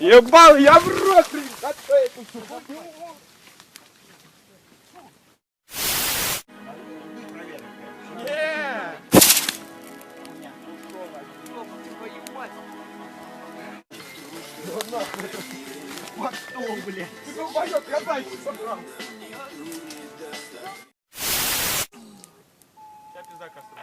Ебал, я в рот, блин! А что это? Вот что, блядь? Ты долбоёб, я дальше собрал. Сейчас пизда костру.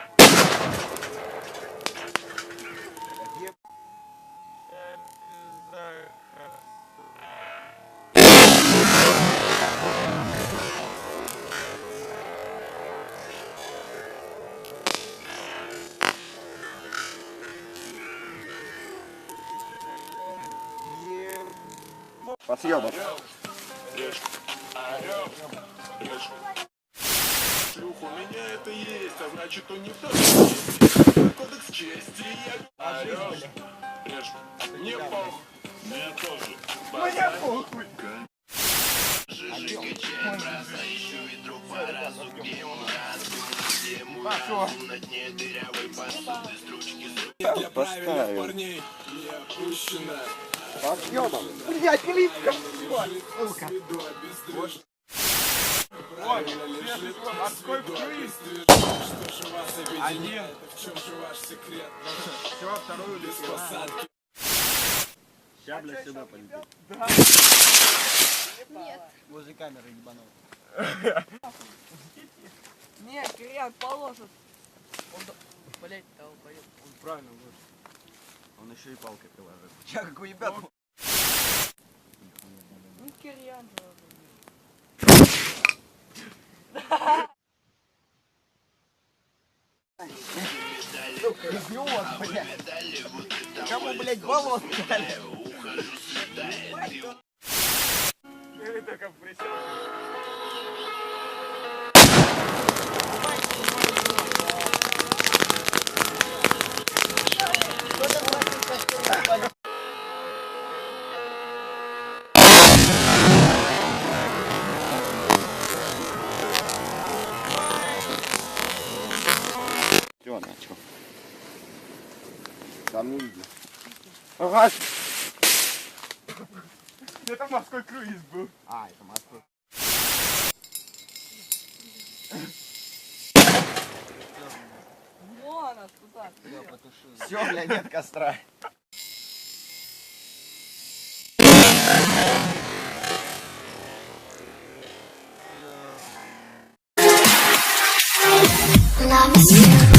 Подъёбок. Шлюх, у меня это есть, а значит он не тот. Кодекс чести, я орёшь, режь. Мне похуй. Мне тоже. Мне похуй. Для правильных парней я опущена. Подъёбок. Блядь, клипка. Сука. Правильно лежит морской круиз. Что же вас объединяет? В чем же ваш секрет? Все, вторую Без посадки. Ща, блядь, сюда полетит. Да. Возле камеры ебанул. Нет, Кириан положит. Он, блять, долбоёб. Он правильно вышел. Он еще и палкой приложил. Я как уебят. Ну, Кириан же. Сука, идиот, блядь. Кому, блядь, баллон дали? Или только присел. Чего начал? Там не видно. Ага. Это морской круиз был. А, это Москва. Вон она туда. Я потушил. Все, блядь, нет костра. Love is